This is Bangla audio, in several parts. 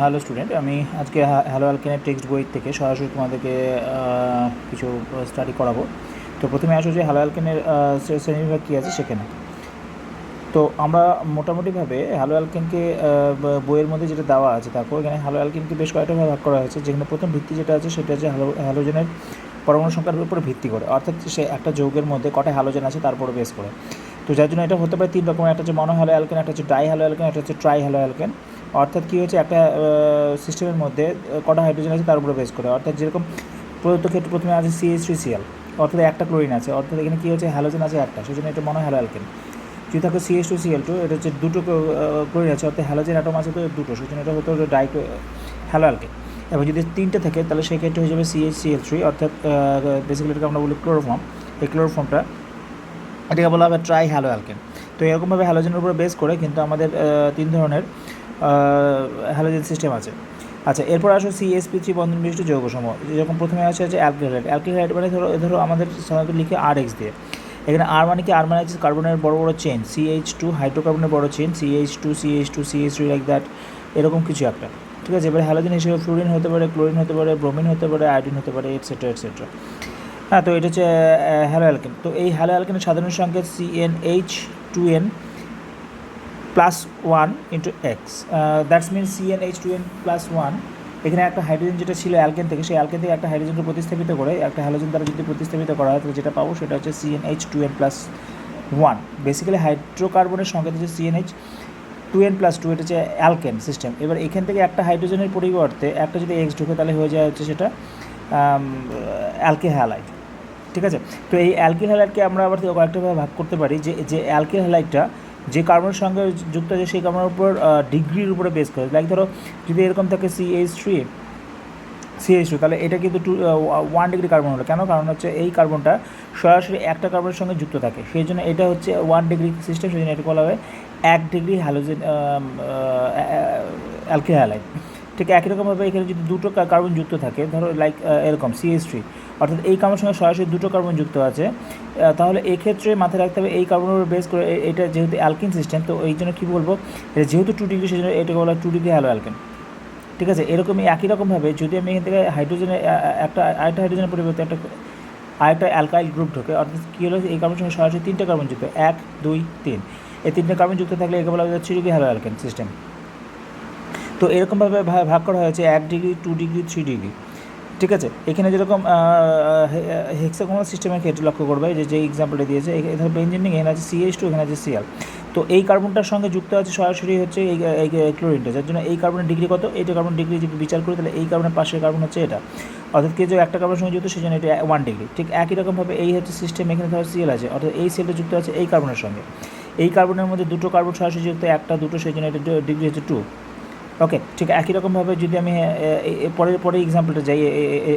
হ্যালো স্টুডেন্ট, আমি আজকে হ্যালো অ্যালকেনের টেক্সট বই থেকে সরাসরি তোমাদেরকে কিছু স্টাডি করাবো। তো প্রথমে আসো যে হ্যালো অ্যালকেনের শ্রেণীবিভাগ কী আছে সেখানে। তো আমরা মোটামুটিভাবে হ্যালো অ্যালকেনকে বইয়ের মধ্যে যেটা দেওয়া আছে দেখো, এখানে হ্যালো অ্যালকেনকে বেশ কয়েকটা ভাগ করা হয়েছে, যেখানে প্রথম ভিত্তি যেটা আছে সেটা হচ্ছে হ্যালোজেনের পরমাণু সংখ্যার উপরে ভিত্তি করে, অর্থাৎ সে একটা যৌগের মধ্যে কটা হ্যালোজেন আছে তার উপরে বেস করে। তো যার জন্য এটা হতে পারে তিন রকমের, একটা হচ্ছে মনো হ্যালো অ্যালকেন, একটা হচ্ছে ডাই হ্যালো অ্যালকেন, একটা হচ্ছে ট্রাই হ্যালো অ্যালকেন। অর্থাৎ কী হচ্ছে, একটা সিস্টেমের মধ্যে কটা হাইড্রোজেন আছে তার উপরে বেস করে। অর্থাৎ যেরকম প্রদত্ত ক্ষেত্রে প্রথমে আছে CH3Cl, অর্থাৎ একটা ক্লোরিন আছে, অর্থাৎ এখানে কী হচ্ছে হ্যালোজেন আছে একটা, সেই জন্য এটা মনো হ্যালো অ্যালকেন। যদি থাকে CH2Cl2, এটা হচ্ছে দুটো ক্লোরিন আছে, অর্থাৎ হ্যালোজেন অ্যাটম আছে তো দুটো, সেই জন্য এটা হতে হবে ডাই হ্যালো অ্যালকেন। এবং যদি তিনটে থাকে তাহলে সেই ক্ষেত্রে হয়ে যাবে CH3, অর্থাৎ বেসিক্যালি এটাকে আমরা বলি ক্লোরোফর্ম। এই ক্লোরোফর্মটা এটাকে বলা হবে ট্রাই হ্যালো অ্যালকেন। তো এরকমভাবে হ্যালোজেনের উপরে বেস করে কিন্তু আমাদের তিন ধরনের হ্যালোজেন সিস্টেম আছে। আচ্ছা, এরপর আসো CsP3 বন্ধন বিশিষ্ট যৌগসমূহ। যেরকম প্রথমে আছে অ্যালকিল হাইড। অ্যালকিল হাইড মানে ধরো আমাদের সাধারণত লিখে RX দিয়ে। এখানে আর মানে কি, আর মানে হচ্ছে কার্বনের বড় বড় চেন, CH2 হাইড্রোকার্বনের বড় চেন, CH2 লাইক দ্যাট, এরকম কিছু একটা। ঠিক আছে, এবার হ্যালোজেন হিসেবে ফ্লুরিন হতে পারে, ক্লোরিন হতে পারে, ব্রোমিন হতে পারে, আয়োডিন হতে পারে, এটসেট্রা এটসেট্রা। হ্যাঁ, তো এটা হচ্ছে হ্যালো অ্যালকেন। তো এই হ্যালো অ্যালকেনের সাধারণ সংকেত CnH2n +1 × X, that's mean CnH2n +1। এখানে একটা হাইড্রোজেন যেটা ছিল অ্যালকেন থেকে, সেই অ্যালকেন থেকে একটা হাইড্রোজেনকে প্রতিস্থাপিত করে একটা হ্যালোজেন দ্বারা যদি প্রতিস্থাপিত করা হয়, তাহলে যেটা পাবো সেটা হচ্ছে CnH2n +1। বেসিক্যালি হাইড্রোকার্বনের সংকেত হচ্ছে CnH2n+2, এটা হচ্ছে অ্যালকেন সিস্টেম। এবার এখান থেকে একটা হাইড্রোজেনের পরিবর্তে একটা যদি X ঢুকে, তাহলে হয়ে যায় হচ্ছে সেটা অ্যালকিল হ্যালাইড। ঠিক আছে, তো এই অ্যালকিল হ্যালাইডকে আমরা আবার কয়েকটাভাবে ভাগ করতে পারি, যে অ্যালকিল হ্যালাইডটা যে কার্বনের সঙ্গে যুক্ত আছে সেই কার্বনের উপর ডিগ্রির উপরে বেস করে। লাইক ধরো যদি এরকম থাকে CH2, তাহলে এটা কিন্তু 1 ডিগ্রি কার্বন হলো। কেন? কারণ হচ্ছে এই কার্বনটা সরাসরি একটা কার্বনের সঙ্গে যুক্ত থাকে, সেই জন্য এটা হচ্ছে 1 ডিগ্রি সিস্টেম, সেই জন্য এটা বলা হয় 1 ডিগ্রি হ্যালোজেন অ্যালকিল হ্যালাইড। ঠিক একই রকমভাবে এখানে যদি দুটো কার্বন যুক্ত থাকে, ধরো লাইক এরকম CH3, অর্থাৎ এই কার্বনের সঙ্গে সরাসরি দুটো কার্বন যুক্ত আছে, তাহলে এক্ষেত্রে মাথায় রাখতে হবে এই কার্বনের উপর বেস করে এটা যেহেতু অ্যালকিন সিস্টেম, তো এই জন্য কী বলবো, এটা যেহেতু 2 ডিগ্রি, সেই জন্য এটাকে বলা হয় 2 ডিগ্রি হ্যালো অ্যালকেন। ঠিক আছে, এরকমই একই রকমভাবে যদি আমি এখান থেকে হাইড্রোজেনের আরেকটা হাইড্রোজেনের পরিবর্তে আরেকটা অ্যালকাইল গ্রুপ ঢোকে, অর্থাৎ কী হলো, এই কার্বনের সঙ্গে সরাসরি 3টে কার্বন যুক্ত, 1 2 3, এই 3টে কার্বন যুক্ত থাকলে একে বলা হয় 3 ডিগ্রি হ্যালো অ্যালকেন সিস্টেম। তো এরকমভাবে ভাগ করা হয়েছে 1 ডিগ্রি, 2 ডিগ্রি, 3 ডিগ্রি। ঠিক আছে, এখানে যেরকম হেক্সাগোনাল সিস্টেমের ক্ষেত্রে লক্ষ্য করবে যে এক্সাম্পলটা দিয়েছে, এখানে বেঞ্জিনিং, এখানে আছে CH2, এখানে আছে Cl। তো এই কার্বনটার সঙ্গে যুক্ত আছে সরাসরি হচ্ছে এই ক্লোরিনটা, যার জন্য এই কার্বনের ডিগ্রি কত, এইটা কার্বন ডিগ্রি যদি বিচার করি, তাহলে এই কার্বনের পাশের কার্বন হচ্ছে এটা, অর্থাৎ কি যে একটা কার্বনের সঙ্গে যুক্ত, সেই জন্য এটা 1 ডিগ্রি। ঠিক একই রকমভাবে এই হচ্ছে সিস্টেম, এখানে ধরো Cl আছে, অর্থাৎ এই সেলটা যুক্ত আছে এই কার্বনের সঙ্গে, এই কার্বনের মধ্যে দুটো কার্বন সরাসরি যুক্ত, একটা দুটো, সেই জন্য এটা ডিগ্রি হচ্ছে 2। ওকে, ঠিক একই রকমভাবে যদি আমি পরে এক্সাম্পলটা যাই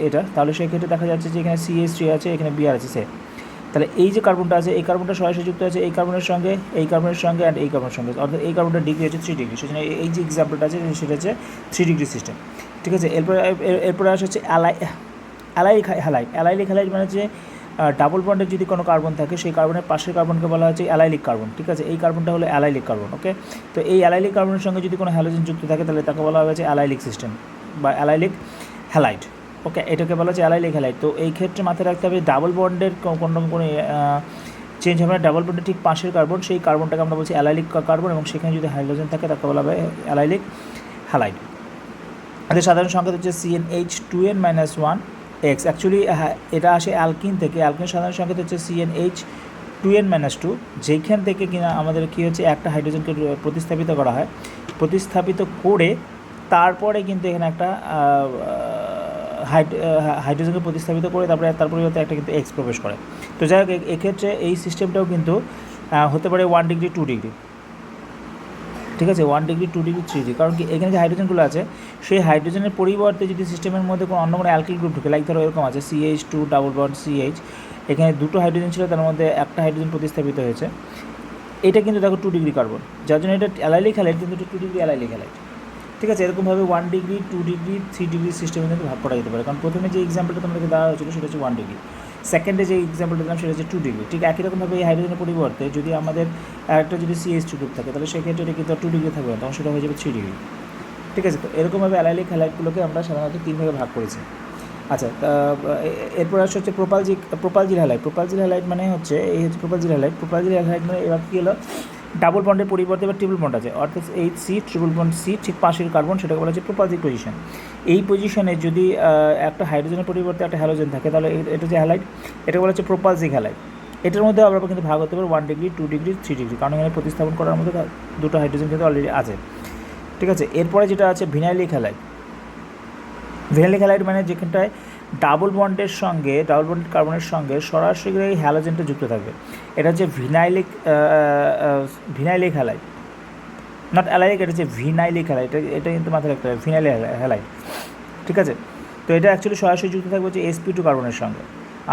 এটা, তাহলে সেক্ষেত্রে দেখা যাচ্ছে যে এখানে CH3 আছে, এখানে Br আছে সে, তাহলে এই যে কার্বনটা আছে, এই কার্বনটা সরাসরি যুক্ত আছে এই কার্বনের সঙ্গে, এই কার্বনের সঙ্গে অ্যান্ড এই কার্বনের সঙ্গে, অর্থাৎ এই কার্বনটার ডিগ্রি হচ্ছে 3 ডিগ্রি, সেজন্য এই যে এক্সাম্পলটা আছে সেটা হচ্ছে 3 ডিগ্রি সিস্টেম। ঠিক আছে, এরপরে আসে হচ্ছে অ্যালাইলিক হ্যালাইড মানে হচ্ছে ডাবল বন্ডের যদি কোনো কার্বন থাকে, সেই কার্বনের পাশের কার্বনকে বলা হচ্ছে অ্যালাইলিক কার্বন। ঠিক আছে, এই কার্বনটা হলো অ্যালাইলিক কার্বন। ওকে, তো এই অ্যালাইলিক কার্বনের সঙ্গে যদি কোনো হ্যালোজেন যুক্ত থাকে, তাহলে তাকে বলা হচ্ছে অ্যালাইলিক সিস্টেম বা অ্যালাইলিক হ্যালাইড। ওকে, এটাকে বলা হচ্ছে অ্যালাইলিক হ্যালাইড। তো এই ক্ষেত্রে মাথায় রাখতে হবে ডাবল বন্ডের কোনো চেঞ্জ হবে না, ডাবল বন্ডের ঠিক পাশের কার্বন, সেই কার্বনটাকে আমরা বলছি অ্যালাইলিক কার্বন, এবং সেখানে যদি হাইড্রোজেন থাকে তাকে বলা হবে অ্যালাইলিক হ্যালাইড। এদের সাধারণ সংকেত হচ্ছে CnH2n -1 X। অ্যাকচুয়ালি এটা আসে অ্যালকিন থেকে, অ্যালকিনের সাধারণ সংকেত হচ্ছে CnH2n -2, যেখান থেকে কিনা আমাদের কী হচ্ছে একটা হাইড্রোজেনকে প্রতিস্থাপিত করা হয়, প্রতিস্থাপিত করে তারপরে কিন্তু এখানে একটা হাইড্রোজেনকে প্রতিস্থাপিত করে তারপরে তার পরিবর্তে একটা কিন্তু X প্রবেশ করে। তো যাই হোক, এক্ষেত্রে এই সিস্টেমটাও কিন্তু হতে পারে 1 ডিগ্রি 2 ডিগ্রি। ঠিক আছে, 1 ডিগ্রি 2 ডিগ্রি 3 ডিগ্রি, কারণ কি এখানে যে হাইড্রোজেনগুলো আছে, সেই হাইড্রোজেনের পরিবর্তে যদি সিস্টেমের মধ্যে কোনো অন্য কোনো অ্যালকিল গ্রুপ ঢুকে, লাইক ধরো এরকম আছে CH2 ডাবল বন্ড CH, এখানে দুটো হাইড্রোজেন ছিল, তার মধ্যে একটা হাইড্রোজেন প্রতিস্থাপিত হয়েছে, এটা কিন্তু দেখো 2 ডিগ্রি কার্বন, যার জন্য এটা অ্যালাইলিক হ্যালাইড, কিন্তু এটা 2 ডিগ্রি অ্যালাইলিক হ্যালাইড। ঠিক আছে, এরকমভাবে 1 ডিগ্রি 2 ডিগ্রি 3 ডিগ্রি সিস্টেমে কিন্তু ভাগ করা যেতে পারে, কারণ প্রথমে যে এক্সাম্পলটা তোমাদেরকে দেওয়া হয়েছিল সেটা হচ্ছে 1 ডিগ্রি, সেকেন্ডে যে এক্সাম্পলটা দিলাম সেটা হচ্ছে 2 ডিগ্রি। ঠিক একই রকমভাবে এই হাইড্রোজেনের পরিবর্তে যদি আমাদের একটা যদি CH2 গ্রুপ থাকে, তাহলে সেক্ষেত্রে এটা কিন্তু 2 ডিগ্রি থাকবে না, তখন সেটা হয়ে যাবে 3 ডিগ্রি। ঠিক আছে। তো এরকমভাবে অ্যালাইলিক হ্যালাইডগুলোকে আমরা সাধারণত 3 ভাগে ভাগ করেছি। আচ্ছা, এরপর আসছে হচ্ছে প্রোপালজিল হ্যালাইড মানে হচ্ছে এই হচ্ছে প্রোপালজিল হ্যালাইড মানে এবার কী হলো, ডাবল বন্ডের পরিবর্তে এবার ট্রিপল বন্ড আছে, অর্থাৎ HC ট্রিপল বন্ড C ঠিক পাশের কার্বন, সেটাকে বলা হচ্ছে প্রোপালজিক পজিশন। এই পজিশনে যদি একটা হাইড্রোজেনের পরিবর্তে একটা হ্যালোজেন থাকে তাহলে এটা যে হ্যালাইড, এটা বলা হচ্ছে প্রোপালজিক হ্যালাইড। এটার মধ্যে আমরা কিন্তু ভাগ হতে পারে 1 ডিগ্রি, 2 ডিগ্রি, 3 ডিগ্রি, কারণ এখানে প্রতিস্থাপন করার মধ্যে দুটো হাইড্রোজেন কিন্তু অলরেডি আছে। ঠিক আছে। এরপরে যেটা আছে ভিনাইলিক হ্যালাইড মানে যেখানটায় ডাবল বন্ডের কার্বনের সঙ্গে সরাসরি এই হ্যালোজেনটা যুক্ত থাকবে, এটা হচ্ছে ভিনাইলিক হ্যালাইড, নট অ্যালাইলিক, এটা হচ্ছে ভিনাইলিক হ্যালাইড। এটা কিন্তু মাথায় রাখতে হবে, ভিনাইলিক হ্যালাইড। ঠিক আছে। তো এটা অ্যাকচুয়ালি সরাসরি যুক্ত থাকবে হচ্ছে sp2 কার্বনের সঙ্গে।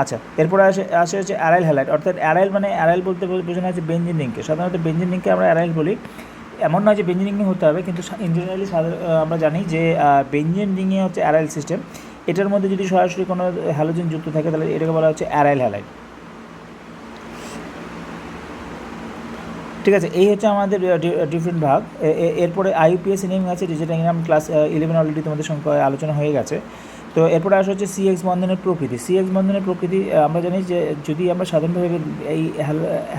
আচ্ছা, এরপরে আসে হচ্ছে অ্যারাইল হ্যালাইড, অর্থাৎ অ্যারাইল বলতে বোঝানো হচ্ছে বেঞ্জিন রিংকে। সাধারণত বেঞ্জিন রিংকে আমরা অ্যারাইল বলি, এমন নয় যে বেঞ্জিন রিং হতে হবে, কিন্তু ইন জেনারেলি আমরা জানি যে বেঞ্জিন রিংয়ে হচ্ছে অ্যারাইল সিস্টেম। এটার মধ্যে যদি সরাসরি কোনো হ্যালোজেন যুক্ত থাকে তাহলে এটাকে বলা হচ্ছে অ্যারাইল হ্যালাইড। ঠিক আছে। এই হচ্ছে আমাদের ডিফারেন্ট ভাগ। এরপরে IUPAC নেমিং আছে, যেটা আমি ক্লাস 11 অলরেডি তোমাদের সঙ্গে আলোচনা হয়ে গেছে। তো এরপরে আসা হচ্ছে CX বন্ধনের প্রকৃতি। আমরা জানি যে যদি আমরা সাধারণভাবে এই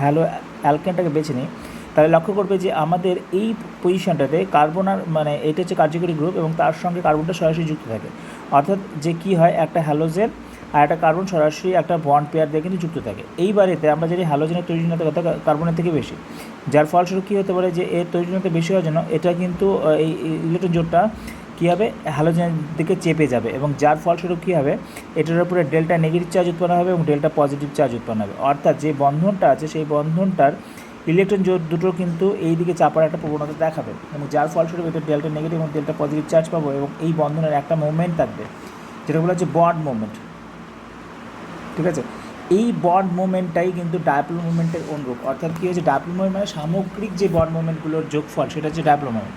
হ্যালো অ্যালকেনটাকে বেছে নিই তাহলে লক্ষ্য করবে যে আমাদের এই পজিশনটাতে কার্বন আর মানে এটা হচ্ছে কার্যকরী গ্রুপ এবং তার সঙ্গে কার্বনটা সরাসরি যুক্ত থাকে, অর্থাৎ যে কী হয়, একটা হ্যালোজেন আর একটা কার্বন সরাসরি একটা বন্ড পেয়ার দিয়ে কিন্তু যুক্ত থাকে। এইবারেতে আমরা জানি হ্যালোজেনের তৈরিজনতা কত কার্বনের থেকে বেশি, যার ফলস্বরূপ কী হতে পারে যে এর তৈরিজনতা বেশি হওয়ার জন্য এটা কিন্তু এই ইলেকট্রন জোটটা কী হবে, হ্যালোজেনের দিকে চেপে যাবে এবং যার ফলস্বরূপ কী হবে, এটার উপরে ডেল্টা নেগেটিভ চার্জ উৎপন্ন হবে এবং ডেল্টা পজিটিভ চার্জ উৎপন্ন হবে, অর্থাৎ যে বন্ধনটা আছে সেই বন্ধনটার ইলেকট্রন জোট দুটো কিন্তু এই দিকে চাপার একটা প্রবণতা দেখাবে এবং যার ফলস্বরূপ এটা ডেল্টা নেগেটিভ এবং ডেল্টা পজিটিভ চার্জ পাবো এবং এই বন্ধনের একটা মুভমেন্ট থাকবে, যেটা বলা হচ্ছে বন্ড মুভমেন্ট। ঠিক আছে। এই বন্ড মুভমেন্টটাই কিন্তু ডায়াপোল মুভমেন্টের অনুরূপ, অর্থাৎ কী হচ্ছে, ডায়াপোল মুভমেন্ট মানে সামগ্রিক যে বন্ড মুভমেন্টগুলোর যোগফল সেটা হচ্ছে ডায়াপোল মুভমেন্ট।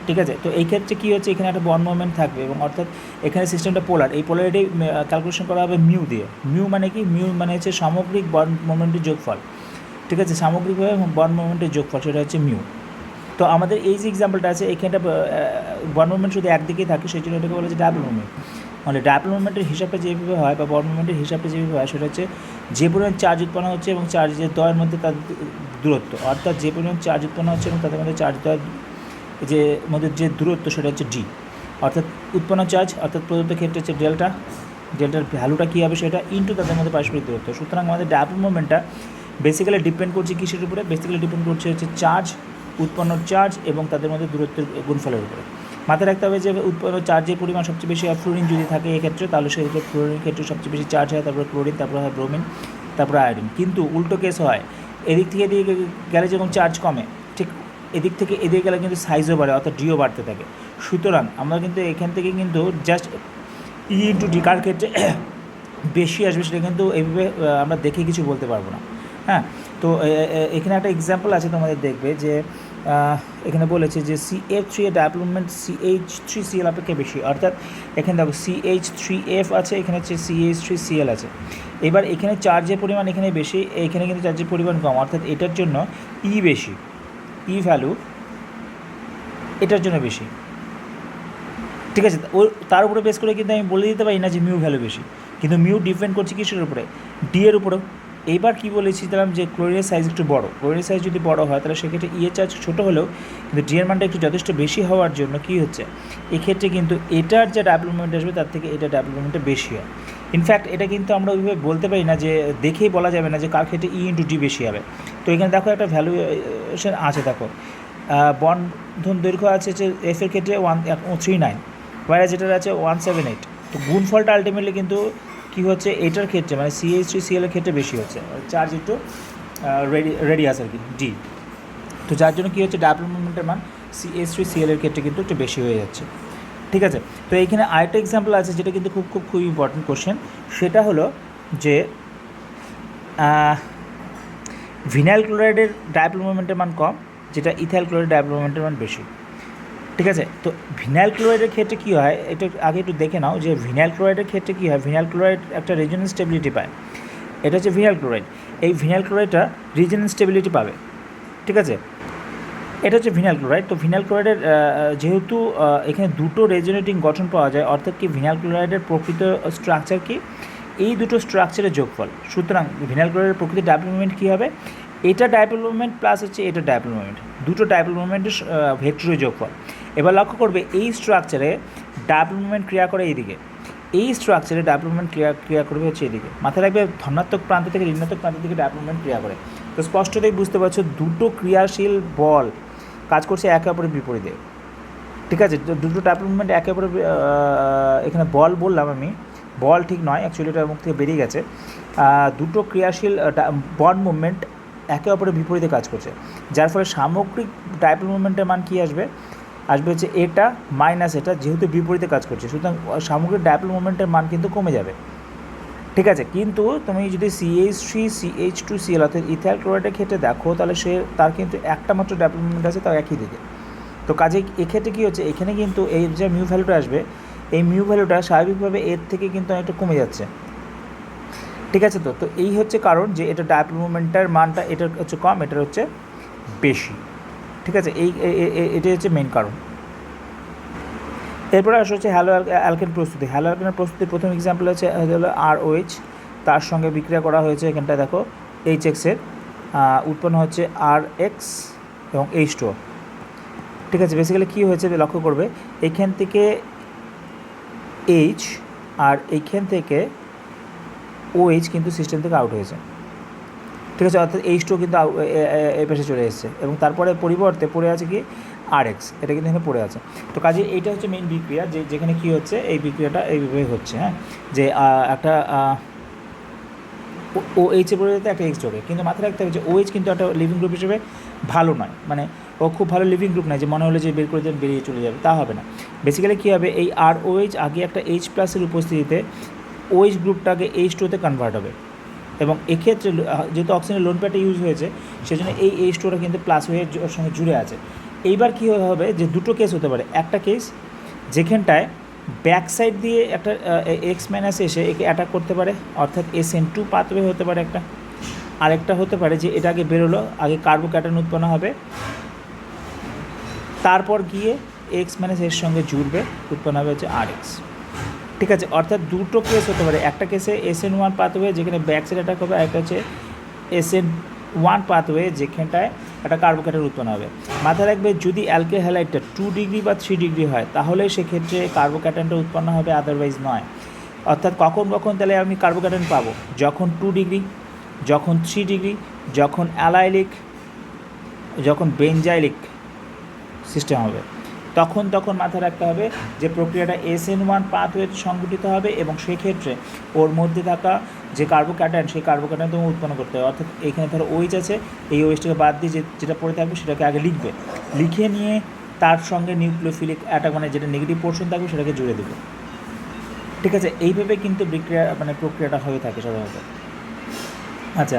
ঠিক আছে। তো এই ক্ষেত্রে কী হচ্ছে, এখানে একটা বন্ড মুভমেন্ট থাকবে এবং অর্থাৎ এখানে সিস্টেমটা পোলার, এই পোলারিটি ক্যালকুলেশন করা হবে মিউ দিয়ে। মিউ মানে কি, মিউ মানে হচ্ছে সামগ্রিক বন্ড মুভমেন্টের যোগফল। ঠিক আছে, সামগ্রিকভাবে বন্ড মুভমেন্টের যোগফল সেটা হচ্ছে মিউ। তো আমাদের এই যে এক্সাম্পলটা আছে এখানটা বন্ড মুভমেন্ট শুধু একদিকেই থাকে, সেই জন্য এটাকে বলা হচ্ছে ডায়াপোল মুভমেন্ট। মানে ডায়াপোল মুভমেন্টের হিসাবটা যেভাবে হয় বা বন্ড মুভমেন্টের হিসাবটা যেভাবে হয় সেটা হচ্ছে যে পরিমাণ চার্জ উৎপন্ন হচ্ছে এবং চার্জের দ্বয়ের মধ্যে তাদের দূরত্ব, অর্থাৎ যে পরিমাণ চার্জ উৎপন্ন হচ্ছে এবং তাদের মধ্যে চার্জ দ্বয়ের যে মধ্যে যে দূরত্ব সেটা হচ্ছে ডি, অর্থাৎ উৎপন্ন চার্জ অর্থাৎ প্রদত্ত ক্ষেত্রে হচ্ছে ডেল্টার ভ্যালুটা কী হবে সেটা ইনটু তাদের মধ্যে পারস্পরিক দূরত্ব। সুতরাং আমাদের ডায়াপোল মুভমেন্টটা বেসিক্যালি ডিপেন্ড করছে কিসের উপরে, বেসিক্যালি ডিপেন্ড করছে হচ্ছে চার্জ, উৎপন্ন চার্জ এবং তাদের মধ্যে দূরত্বের গুণফলের উপরে। মাথায় রাখতে হবে যে উৎপন্ন চার্জের পরিমাণ সবচেয়ে বেশি হয় ফ্লোরিন যদি থাকে এক্ষেত্রে, তাহলে সেক্ষেত্রে ফ্লোরিনের ক্ষেত্রে সবচেয়ে বেশি চার্জ হয়, তারপরে ক্লোরিন, তারপরে হয় ব্রোমিন, তারপরে আয়োডিন। কিন্তু উল্টো কেস হয়, এদিক থেকে এদিকে গেলে যখন চার্জ কমে ঠিক এদিক থেকে এদিকে গেলে কিন্তু সাইজও বাড়ে, অর্থাৎ ডিও বাড়তে থাকে। সুতরাং আমরা কিন্তু এখান থেকে কিন্তু জাস্ট ই ইন্টু ডি কার ক্ষেত্রে বেশি আসবে সেটা কিন্তু এইভাবে আমরা দেখে কিছু বলতে পারবো না। হ্যাঁ, তো এখানে একটা এক্সাম্পল আছে তোমাদের দেখবে যে এখানে বলেছে যে CH3 এর ডায়াপোল মুভমেন্ট CH3Cl অপেক্ষা বেশি, অর্থাৎ এখানে দেখো CH3F আছে, এখানে হচ্ছে CH3Cl আছে। এবার এখানে চার্জের পরিমাণ এখানে বেশি, এখানে কিন্তু চার্জের পরিমাণ কম, অর্থাৎ এটার জন্য ই বেশি, ই ভ্যালু এটার জন্য বেশি। ঠিক আছে, ও তার উপরে বেস করে কিন্তু আমি বলে দিতে পারি না যে মিউ ভ্যালু বেশি, কিন্তু মিউ ডিপেন্ড করছে কিসের উপরে, ডি এর উপরেও। এইবার কী বলেছিলাম যে ক্লোরিনের সাইজ একটু বড়, ক্লোরিনের সাইজ যদি বড় হয় তাহলে সেক্ষেত্রে ইয়ের চার্জ ছোটো হলেও কিন্তু ডি এর মানটা একটু যথেষ্ট বেশি হওয়ার জন্য কী হচ্ছে, এক্ষেত্রে কিন্তু এটার যে ডায়াপোল মুভমেন্ট আসবে তার থেকে এটা ডায়াপোল মুভমেন্টটা বেশি হয়। ইনফ্যাক্ট এটা কিন্তু আমরা ওইভাবে বলতে পারি না, যে দেখেই বলা যাবে না যে কার ক্ষেত্রে ই ইন্টু ডি বেশি হবে। তো এখানে দেখো একটা ভ্যালুয়েশন আছে, দেখো বন্ধন দৈর্ঘ্য আছে যে এফ এর ক্ষেত্রে 139, ওয়াইরা যেটার আছে 178। তো গুণফলটা আলটিমেটলি কিন্তু কী হচ্ছে এটার ক্ষেত্রে মানে CH3Cl এর ক্ষেত্রে বেশি হচ্ছে, চার্জ একটু রেডিয়াস আর কি ডি। তো যার জন্য কী হচ্ছে ডায়াপোল মুভমেন্টের মান CH3Cl এর ক্ষেত্রে কিন্তু একটু বেশি হয়ে যাচ্ছে। ঠিক আছে। তো এইখানে আরেকটা এক্সাম্পল আছে যেটা কিন্তু খুব ইম্পর্টেন্ট কোশ্চেন, সেটা হলো যে ভিনাইল ক্লোরাইডের ডায়াপোল মুভমেন্টের মান কম, যেটা ইথাইল ক্লোরাইডের ডায়াপোল মুভমেন্টের মান বেশি। ঠিক আছে। তো ভিনাইল ক্লোরাইডের ক্ষেত্রে কী হয়, এটা আগে একটু দেখে নাও যে ভিনাইল ক্লোরাইডের ক্ষেত্রে কী হয়, ভিনাইল ক্লোরাইড একটা রিজনেন্স স্টেবিলিটি পায়, এটা হচ্ছে ভিনাইল ক্লোরাইড। এই ভিনাইল ক্লোরাইডটা রিজনেন্স স্টেবিলিটি পাবে। ঠিক আছে। এটা হচ্ছে ভিনাইল ক্লোরাইড। তো ভিনাইল ক্লোরাইডের যেহেতু এখানে দুটো রেজোনেটিং গঠন পাওয়া যায়, অর্থাৎ কি ভিনাইল ক্লোরাইডের প্রকৃত স্ট্রাকচার কি এই দুটো স্ট্রাকচারের যোগফল। সুতরাং ভিনাইল ক্লোরাইডের প্রকৃত ডাইপোল মোমেন্ট কী হবে, এটা ডাইপোল মোমেন্ট প্লাস হচ্ছে এটা ডাইপোল মোমেন্ট, দুটো ডাইপোল মোমেন্টের ভেক্টরের যোগফল। এবার লক্ষ্য করবে এই স্ট্রাকচারে ডাইপোল মোমেন্ট ক্রিয়া করে এইদিকে, এই স্ট্রাকচারে ডাইপোল মোমেন্ট ক্রিয়া করবে হচ্ছে এদিকে। মাথায় রাখবে ধনাত্মক প্রান্ত থেকে ঋণাত্মক প্রান্ত থেকে ডাইপোল মোমেন্ট ক্রিয়া করে। তো স্পষ্টতই বুঝতে পারছো দুটো ক্রিয়াশীল বল কাজ করছে একে অপরের বিপরীতে। ঠিক আছে, দুটো ডাইপোল মোমেন্ট একে অপরের, এখানে বল বললাম আমি, বল ঠিক নয়, অ্যাকচুয়ালি এটা মুখ থেকে বেরিয়ে গেছে। দুটো ক্রিয়াশীল বন্ড মুভমেন্ট একে অপরের বিপরীতে কাজ করছে, যার ফলে সামগ্রিক ডাইপোল মুভমেন্টের মান কী আসবে হচ্ছে এটা মাইনাস এটা, যেহেতু বিপরীতে কাজ করছে সুতরাং সামগ্রিক ডাইপোল মুভমেন্টের মান কিন্তু কমে যাবে। ঠিক আছে, কিন্তু তুমি যদি CH3CH2Cl অর্থাৎ ইথাইল ক্লোরাইডের ক্ষেত্রে দেখো তাহলে তার কিন্তু একটা মাত্র ডাইপোল মুভমেন্ট আছে, তাও একই দিকে। তো কাজে এক্ষেত্রে কী হচ্ছে, এখানে কিন্তু এই যে মিউ ভ্যালুটা আসবে, এই মিউ ভ্যালুটা স্বাভাবিকভাবে এর থেকে কিন্তু অনেকটা কমে যাচ্ছে। ঠিক আছে, তো এই হচ্ছে কারণ যে এটা ডাইপোল মোমেন্টের মানটা এটার হচ্ছে কম, এটার হচ্ছে বেশি। ঠিক আছে, এটাই হচ্ছে মেন কারণ। এরপরে আসা হচ্ছে হ্যালো অ্যালকেন প্রস্তুতি। হ্যালো অ্যালকেনের প্রস্তুতির প্রথম এক্সাম্পল হচ্ছে ROH, তার সঙ্গে বিক্রিয়া করা হয়েছে এখানটায় দেখো HX-এর উৎপন্ন হচ্ছে RX এবং H2O। ঠিক আছে, বেসিক্যালি কী হয়েছে লক্ষ্য করবে, এইখান থেকে H আর এইখান থেকে OH কিন্তু সিস্টেম থেকে আউট হয়েছে। ঠিক আছে, অর্থাৎ H2O কিন্তু এই পাশে চলে এসেছে এবং তারপরে পরিবর্তে পড়ে আছে কি RX, এটা কিন্তু এখানে পড়ে আছে। তো কাজে এইটা হচ্ছে মেইন বিক্রিয়া, যেখানে কী হচ্ছে এই বিক্রিয়াটা এইভাবে হচ্ছে, হ্যাঁ, যে একটা OH এর পরিবর্তে একটা X যোগে। কিন্তু মাথায় রাখতে হবে যে OH কিন্তু একটা লিভিং গ্রুপ হিসেবে ভালো নয়, মানে ও খুব ভালো লিভিং গ্রুপ নয় যে মনে হলে যে বের করে দেন বেরিয়ে চলে যাবে, তা হবে না। বেসিক্যালি কী হবে, এই ROH আগে একটা H+-এর উপস্থিতিতে OH গ্রুপটাকে H2-তে কনভার্ট হবে এবং এক্ষেত্রে যেহেতু অক্সিজেনের লোন প্যাডটা ইউজ হয়েছে সেজন্য এই H2টা কিন্তু প্লাস হয়ে ওর সঙ্গে জুড়ে আছে। এইবার কী হবে যে দুটো কেস হতে পারে, একটা কেস যেখানটায় ব্যাক সাইড দিয়ে একটা X- এসে একে অ্যাটাক করতে পারে, অর্থাৎ SN2 পাথওয়ে হতে পারে একটা। আরেকটা হতে পারে যে এটা আগে বেরোলো, আগে কার্বোক্যাটায়ন উৎপন্ন হবে, তারপর গিয়ে X- এর সঙ্গে জুড়বে, উৎপন্ন হবে হচ্ছে RX। ঠিক আছে, অর্থাৎ দুটো কেস হতে পারে, একটা কেসে SN1 পাথওয়ে যেখানে ব্যাক সাইড অ্যাটাক হবে, আরেকটা হচ্ছে SN1 পাথওয়ে যেখানটায় একটা কার্বোক্যাটায়ন উৎপন্ন হবে। মাথায় রাখবে যদি অ্যালকিল হ্যালাইডটা 2 ডিগ্রি বা 3 ডিগ্রি হয় তাহলে সেক্ষেত্রে কার্বোক্যাটায়নটা উৎপন্ন হবে, আদারওয়াইজ নয়। অর্থাৎ কখন তাহলে আমি কার্বোক্যাটায়ন পাবো, যখন 2 ডিগ্রি, যখন 3 ডিগ্রি, যখন অ্যালাইলিক, যখন বেঞ্জাইলিক সিস্টেম হবে, তখন মাথায় রাখতে হবে যে প্রক্রিয়াটা SN1 পাথওয়েতে সংঘটিত হবে এবং সেক্ষেত্রে ওর মধ্যে থাকা যে কার্বোক্যাটায়ন সেই কার্বোক্যাটায়ন তোমাকে উৎপন্ন করতে হবে। অর্থাৎ এখানে ধরো OH আছে, এই OHটাকে বাদ দিয়ে যেটা পড়ে থাকবে সেটাকে আগে লিখবে, লিখে নিয়ে তার সঙ্গে নিউক্লিওফিলিক অ্যাটাক মানে যেটা নেগেটিভ পোর্শন থাকবে সেটাকে জুড়ে দেবে। ঠিক আছে, এইভাবে কিন্তু প্রক্রিয়াটা হয়ে থাকে সাধারণত। আচ্ছা,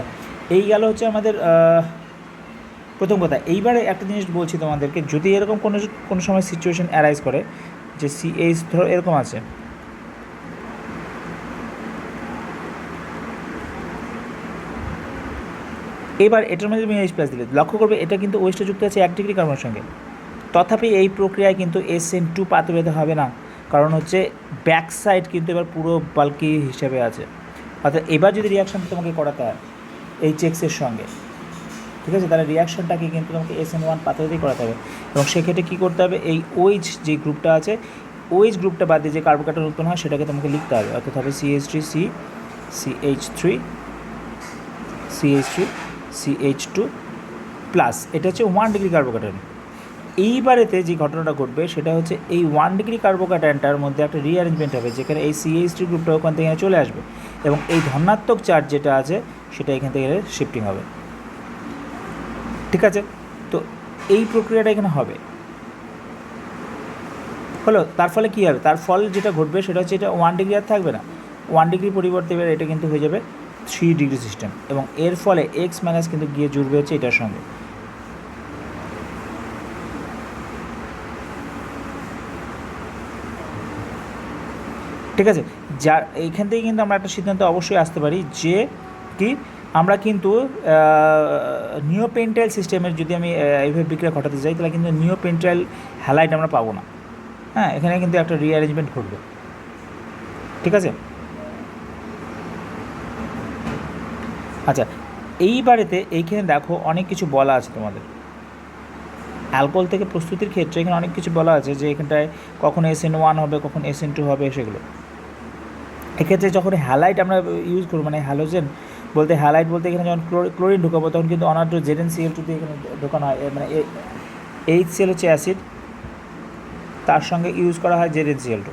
এই গেল হচ্ছে আমাদের প্রথম কথা। এইবারে একটা জিনিস বলছি তোমাদেরকে, যদি এরকম কোনো সময় সিচুয়েশন অ্যারাইজ করে যে CH ধরো এরকম আছে, এবার এটার মধ্যে তুমি H+ দিলে লক্ষ্য করবে এটা কিন্তু ওয়েস্টে যুক্ত আছে 1 ডিগ্রি কার্বনের সঙ্গে, তথাপি এই প্রক্রিয়ায় কিন্তু SN2 পাথওয়েতে হবে না, কারণ হচ্ছে ব্যাক সাইড কিন্তু এবার পুরো বাল্কি হিসেবে আছে। অর্থাৎ এবার যদি রিয়াকশানটা তোমাকে করাতে হয় HX-এর সঙ্গে, ঠিক আছে, তাহলে রিয়াকশনটাকে কিন্তু তোমাকে SN1 পাথওয়েতেই করাতে হবে এবং সেক্ষেত্রে কী করতে হবে, এই OH যে গ্রুপটা আছে OH গ্রুপটা বাদ দিয়ে যে কার্বোক্যাটায়ন উৎপন্ন হয় সেটাকে তোমাকে লিখতে হবে, অর্থাৎ হবে CH2 প্লাস, এটা হচ্ছে 1 ডিগ্রি কার্বোক্যাটায়ন। এইবারেতে যে ঘটনাটা ঘটবে সেটা হচ্ছে এই 1 ডিগ্রি কার্বোক্যাটায়নটার মধ্যে একটা রিঅ্যারেঞ্জমেন্ট হবে, যেখানে এই CH3 গ্রুপটা ওখান থেকে চলে আসবে এবং এই ধনাত্মক চার্জ যেটা আছে সেটা এখান থেকে শিফটিং হবে। ঠিক আছে, তো এই প্রক্রিয়াটা এখানে হবে, হলো। তার ফলে কী হবে, তার ফল যেটা ঘটবে সেটা হচ্ছে এটা 1 ডিগ্রি আর থাকবে না, 1 ডিগ্রি পরিবর্তে এবার এটা কিন্তু হয়ে যাবে 3 ডিগ্রি সিস্টেম এবং এর ফলে X- কিন্তু গিয়ে জুড়বে হচ্ছে এটার সঙ্গে। ঠিক আছে, এইখান থেকে কিন্তু আমরা একটা সিদ্ধান্ত অবশ্যই আসতে পারি যে কি আমরা কিন্তু নিওপেন্টাইল সিস্টেমের যদি আমি এইভাবে বিক্রিয়া ঘটাতে চাই তাহলে কিন্তু নিওপেন্টাইল হ্যালাইড আমরা পাবো না। হ্যাঁ, এখানে কিন্তু একটা রিঅ্যারেঞ্জমেন্ট ঘটবে। ঠিক আছে, আচ্ছা এইবারেতে এইখানে দেখো অনেক কিছু বলা আছে তোমাদের অ্যালকোহল থেকে প্রস্তুতির ক্ষেত্রে। এখানে অনেক কিছু বলা আছে যে এখানটায় কখন SN1 হবে, কখন SN2 হবে, সেগুলো। এক্ষেত্রে যখন হ্যালাইট আমরা ইউজ করবো, মানে হ্যালোজেন বলতে হ্যালাইট বলতে এখানে যখন ক্লোরিন ঢোকাবো তখন কিন্তু অনার্য ZnCl2 দিয়ে এখানে ঢোকানো হয়, মানে HCl হচ্ছে অ্যাসিড, তার সঙ্গে ইউজ করা হয় ZnCl2।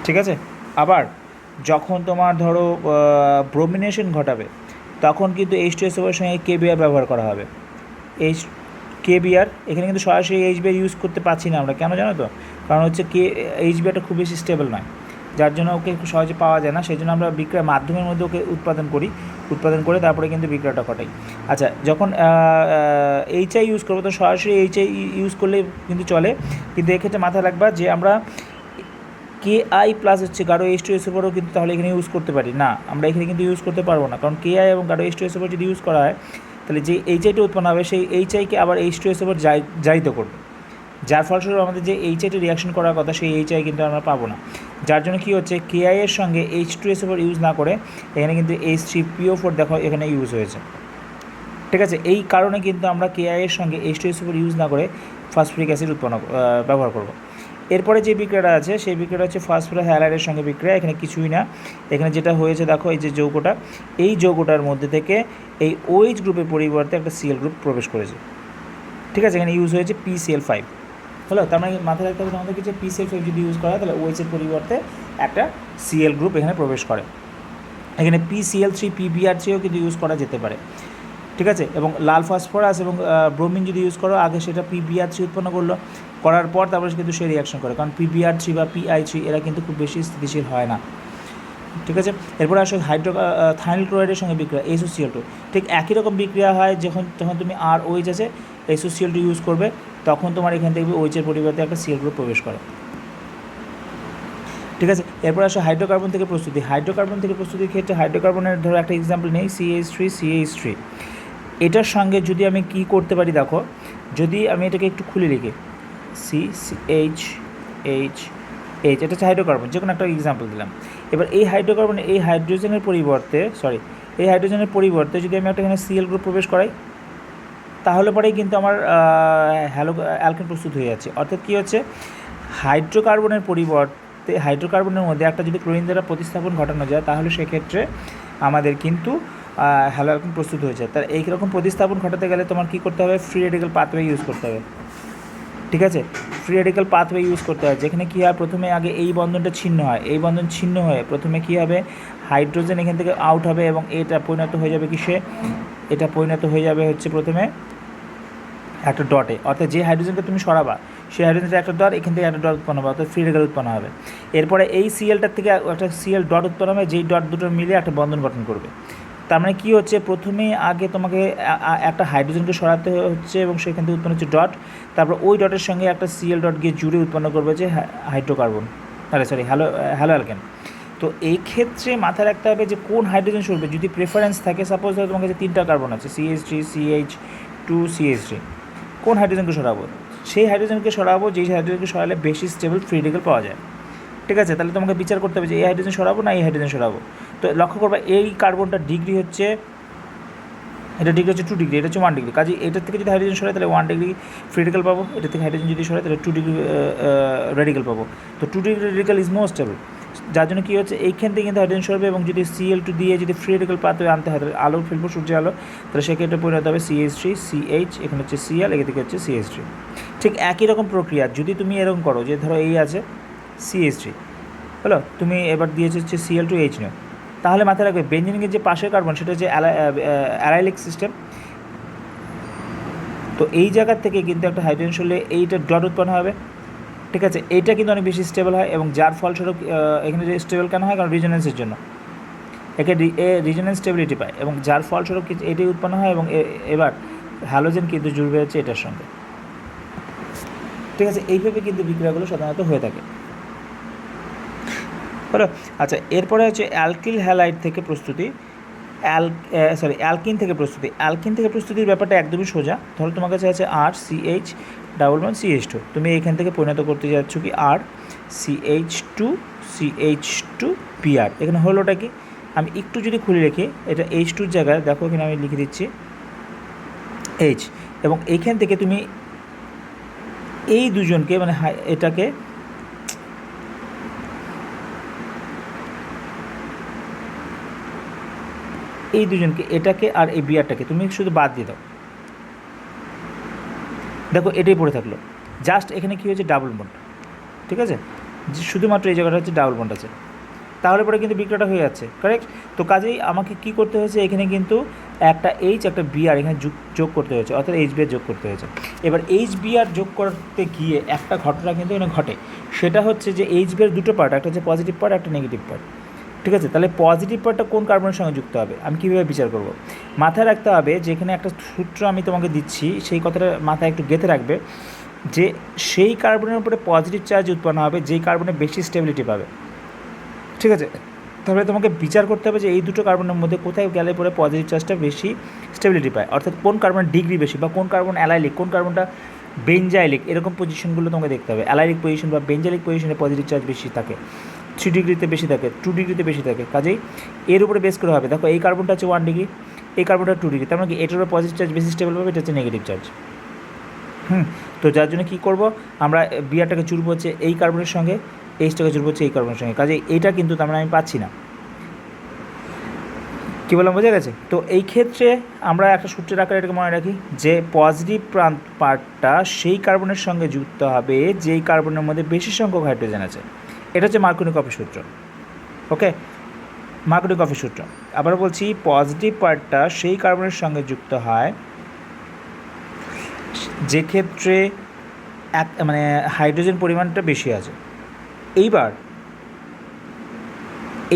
ঠিক আছে, আবার যখন তোমার ধরো ব্রোমিনেশন ঘটাবে তখন কিন্তু H2SO4 এর সঙ্গে KBr ব্যবহার করা হবে। KBr এখানে কিন্তু সরাসরি HBr ইউজ করতে পারছি না আমরা, কেন জানো তো? কারণ হচ্ছে HBrটা খুব বেশি স্টেবল নয়, যার জন্য ওকে খুব সহজে পাওয়া যায় না। সেই জন্য আমরা বিক্রয়ের মাধ্যমের মধ্যে ওকে উৎপাদন করে তারপরে কিন্তু বিক্রয়টা ঘটাই। আচ্ছা, যখন HI ইউজ করবো তো সরাসরি HI ইউজ করলে কিন্তু চলে, কিন্তু এক্ষেত্রে মাথায় রাখবা যে আমরা KI প্লাস হচ্ছে গাঢ় H2SO4ও কিন্তু তাহলে এখানে ইউজ করতে পারি না, আমরা এখানে কিন্তু ইউজ করতে পারবো না, কারণ KI এবং গাঢ় H2SO4 যদি ইউজ করা হয় তাহলে যে HIটা উৎপন্ন হবে সেই HIকে আবার H2SO4 জারিত করবে, যার ফলস্বরূপ আমাদের যে HIটা রিয়াকশন করার কথা সেই HI কিন্তু আমরা পাবো না। যার জন্য কী হচ্ছে, KI এর সঙ্গে H2SO4 ইউজ না করে এখানে কিন্তু H3PO4 দেখো এখানে ইউজ হয়েছে। ঠিক আছে, এই কারণে কিন্তু আমরা KI এর সঙ্গে H2SO4 ইউজ না করে ফসফরিক অ্যাসিড ব্যবহার করব। এরপরে যে বিক্রিয়াটা আছে সেই বিক্রিয়াটা হচ্ছে ফসফরাস হ্যালাইডের সঙ্গে বিক্রিয়া। এখানে কিছুই না, এখানে যেটা হয়েছে দেখো এই যে যৌগটা, এই যৌগটার মধ্যে থেকে এই OH গ্রুপের পরিবর্তে একটা Cl গ্রুপ প্রবেশ করেছে। ঠিক আছে, এখানে ইউজ হয়েছে PCl5। হলো, তার মানে মাথায় রাখতে হবে আমাদেরকে যে PCl5 যদি ইউজ করা হয় তাহলে OH এর পরিবর্তে একটা Cl গ্রুপ এখানে প্রবেশ করে। এখানে PCl3 PBr3ও কিন্তু ইউজ করা যেতে পারে। ঠিক আছে, এবং লাল ফসফরাস এবং ব্রোমিন যদি ইউজ করো, আগে সেটা PBr3 উৎপন্ন করার পর তারপরে কিন্তু সে রিয়াকশন করে, কারণ PBr3 বা PI3 এরা কিন্তু খুব বেশি স্থিতিশীল হয় না। ঠিক আছে, এরপরে আসলে থাইনিল ক্লোরাইডের সঙ্গে বিক্রিয়া SOCl2, ঠিক একই রকম বিক্রিয়া হয়। যখন তুমি ROH আছে SOCl2 ইউজ করবে তখন তোমার এখান থেকে OH এর পরিবর্তে একটা Cl গ্রুপ প্রবেশ করে। ঠিক আছে, এরপর আসলে হাইড্রোকার্বন থেকে প্রস্তুতির ক্ষেত্রে হাইড্রোকার্বনের ধরো একটা এক্সাম্পল নেই, CH3 এটার সঙ্গে যদি আমি কি করতে পারি দেখো, যদি আমি এটাকে একটু খুলে লিখি CH এটা হচ্ছে হাইড্রোকার্বন, যে কোনো একটা এক্সাম্পল দিলাম। এবার এই হাইড্রোকার্বন এই হাইড্রোজেনের পরিবর্তে যদি আমি একটা এখানে Cl গ্রুপ প্রবেশ করাই তাহলে পরেই কিন্তু আমার অ্যালকেন প্রস্তুত হয়ে যাচ্ছে। অর্থাৎ কী হচ্ছে, হাইড্রোকার্বনের মধ্যে একটা যদি ক্লোরিন দ্বারা প্রতিস্থাপন ঘটানো যায় তাহলে সেক্ষেত্রে আমাদের কিন্তু হ্যালো অ্যালকেন প্রস্তুত হয়ে যায়। তার এইরকম প্রতিস্থাপন ঘটাতে গেলে তোমার কী করতে হবে, ফ্রি রেডিক্যাল পাথওয়ে ইউজ করতে হবে। ঠিক আছে, ফ্রি রেডিক্যাল পাথওয়ে ইউজ করতে হয়, যেখানে কী হয়, প্রথমে আগে এই বন্ধনটা ছিন্ন হয়, এই বন্ধন ছিন্ন হয়ে প্রথমে কী হবে, হাইড্রোজেন এখান থেকে আউট হবে এবং এটা পরিণত হয়ে যাবে হচ্ছে প্রথমে একটা ডটে। অর্থাৎ যে হাইড্রোজেনকে তুমি সরাবা সেই হাইড্রোজেনটা একটা ডট, এখান থেকে একটা ডট উৎপন্ন হবে, অর্থাৎ ফ্রি রেডিক্যাল উৎপন্ন হবে। এরপরে এই Clটার থেকে একটা Cl ডট উৎপন্ন হবে, যেই ডট দুটো মিলে একটা বন্ধন গঠন করবে। তার মানে কী হচ্ছে, প্রথমেই আগে তোমাকে একটা হাইড্রোজেনকে সরাতে হচ্ছে এবং সেখান থেকে উৎপন্ন হচ্ছে ডট, তারপর ওই ডটের সঙ্গে একটা Cl ডট গিয়ে জুড়ে উৎপন্ন করবে যে হ্যালো অ্যালকেন। তো এই ক্ষেত্রে মাথায় রাখতে হবে যে কোন হাইড্রোজেন সরবে। যদি প্রেফারেন্স থাকে, সাপোজ ধরো তোমার কাছে 3টা কার্বন আছে, CH3 CH2 CH3, কোন হাইড্রোজেনকে সরাবো? সেই হাইড্রোজেনকে সরাবো যেই হাইড্রোজেনকে সরালে বেশি স্টেবল ফ্রি রেডিক্যাল পাওয়া যায়। ঠিক আছে, তাহলে তোমাকে বিচার করতে হবে যে এই হাইড্রোজেন সরাবো না এই হাইড্রোজেন সরাবো। তো লক্ষ্য করবা এই কার্বনটার ডিগ্রি হচ্ছে 2 ডিগ্রি, এটা হচ্ছে 1 ডিগ্রি। কাজে এটার থেকে যদি হাইড্রোজেন সরাই তাহলে 1 ডিগ্রি ফ্রি রেডিক্যাল পাবো, এটার থেকে হাইড্রোজেন যদি সরাই তাহলে 2 ডিগ্রি রেডিক্যাল পাবো। তো 2 degree radical is more stable, যার জন্য কী হচ্ছে, এইখান থেকে কিন্তু হাইড্রোজেন সরবে এবং যদি Cl2 দিয়ে যদি ফ্রি রেডিক্যাল পাথওয়ে আনতে হয় তাহলে আলো ফেলবো, সূর্যের আলো, তাহলে সেক্ষেত্রে পরিণত হবে CH3 CH, এখানে হচ্ছে Cl, এখান থেকে হচ্ছে CH3। ঠিক একই রকম প্রক্রিয়া যদি তুমি এরকম করো যে ধরো এই আছে CH3, হলো, তুমি এবার দিয়েছে হচ্ছে Cl2H নিও, তাহলে মাথায় রাখবে বেঞ্জিনের যে পাশের কার্বন সেটা হচ্ছে অ্যারাইলিক সিস্টেম। তো এই জায়গার থেকে কিন্তু একটা হাইড্রোজেন সরলে এইটা ডট উৎপন্ন হবে। ঠিক আছে, এইটা কিন্তু অনেক বেশি স্টেবল হয় এবং যার ফলস্বরূপ এখানে স্টেবল কেন হয়, কারণ রিজোনেন্সের জন্য একে রিজোনেন্স স্টেবিলিটি পায় এবং যার ফলস্বরূপ এটাই উৎপন্ন হয় এবং এবার হ্যালোজেন কিন্তু জুড়বে হচ্ছে এটার সঙ্গে। ঠিক আছে, এইভাবে কিন্তু বিক্রিয়াগুলো সাধারণত হয়ে থাকে। হলো। আচ্ছা, এরপরে হচ্ছে অ্যালকিল হ্যালাইড থেকে প্রস্তুতি, অ্যালকিন থেকে প্রস্তুতি। অ্যালকিন থেকে প্রস্তুতির ব্যাপারটা একদমই সোজা। ধরো তোমার কাছে আছে R CH⋯CH2, তুমি এখান থেকে পরিণত করতে যাচ্ছ কি RCH2CH2Br। এখানে হলোটা কি, আমি একটু যদি খুলে রেখে এটা H2 জায়গায় দেখো, এখানে আমি লিখে দিচ্ছি H, এবং এইখান থেকে তুমি এই দুজনকে মানে এটাকে এই দুজনকে, এটাকে আর এই বিয়ারটাকে তুমি শুধু বাদ দিয়ে দাও। দেখো এটাই পড়ে থাকলো, জাস্ট এখানে কী হয়েছে, ডাবল বন্ড। ঠিক আছে, শুধুমাত্র এই জায়গাটা হচ্ছে ডাবল বন্ড আছে, তাহলে পরে কিন্তু বিক্রিয়াটা হয়ে যাচ্ছে, কারেক্ট। তো কাজেই আমাকে কি করতে হয়েছে, এখানে কিন্তু একটা এইচ একটা বিআর এখানে যোগ করতে হয়েছে, অর্থাৎ এইচ বিআর যোগ করতে হয়েছে। এবার এইচ বিআর যোগ করতে গিয়ে একটা ঘটনা কিন্তু এখানে ঘটে, সেটা হচ্ছে যে এইচ বিআর দুটো পার্ট, একটা হচ্ছে পজিটিভ পার্ট, একটা নেগেটিভ পার্ট। ঠিক আছে, তাহলে পজিটিভ পার্টটা কোন কার্বনের সঙ্গে যুক্ত হবে, আমি কীভাবে বিচার করব? মাথায় রাখতে হবে যেখানে একটা সূত্র আমি তোমাকে দিচ্ছি, সেই কথাটা মাথায় একটু গেঁথে রাখবে, যে সেই কার্বনের উপরে পজিটিভ চার্জ উৎপন্ন হবে যেই কার্বনে বেশি স্টেবিলিটি পাবে। ঠিক আছে, তাহলে তোমাকে বিচার করতে হবে যে এই দুটো কার্বনের মধ্যে কোথায় গেলে পরে পজিটিভ চার্জটা বেশি স্টেবিলিটি পায়, অর্থাৎ কোন কার্বনের ডিগ্রি বেশি, বা কোন কার্বন অ্যালাইলিক, কোন কার্বনটা বেঞ্জাইলিক, এরকম পজিশনগুলো তোমাকে দেখতে হবে। অ্যালাইলিক পজিশন বা বেঞ্জাইলিক পজিশনে পজিটিভ চার্জ বেশি থাকে, 3 ডিগ্রিতে বেশি থাকে, 2 ডিগ্রিতে বেশি থাকে, কাজেই এর উপরে বেস করে হবে। দেখো এই কার্বনটা হচ্ছে 1 ডিগ্রি, এই কার্বনটা 2 ডিগ্রি, তার মানে কি এটার উপরে পজিটিভ চার্জ বেশি স্টেবল পাবে, এটা হচ্ছে নেগেটিভ চার্জ। তো যার জন্য কী করব, আমরা বিআরটাকে জুড়বো হচ্ছে এই কার্বনের সঙ্গে, এইচটাকে জুড়বো হচ্ছে এই কার্বনের সঙ্গে, কাজে এইটা কিন্তু তার মানে আমি পাচ্ছি না। কী বললাম, বোঝা গেছে? তো এই ক্ষেত্রে আমরা একটা সূত্রের আকারে এটাকে মনে রাখি যে পজিটিভ পার্টটা সেই কার্বনের সঙ্গে যুক্ত হবে যেই কার্বনের মধ্যে বেশি সংখ্যক হাইড্রোজেন আছে। এটা হচ্ছে মার্কনি-কফি সূত্র। ওকে, মার্কনি-কফি সূত্র। আবার বলছি, পজিটিভ পার্টটা সেই কার্বনের সঙ্গে যুক্ত হয় যে ক্ষেত্রে মানে হাইড্রোজেন পরিমাণটা বেশি আছে।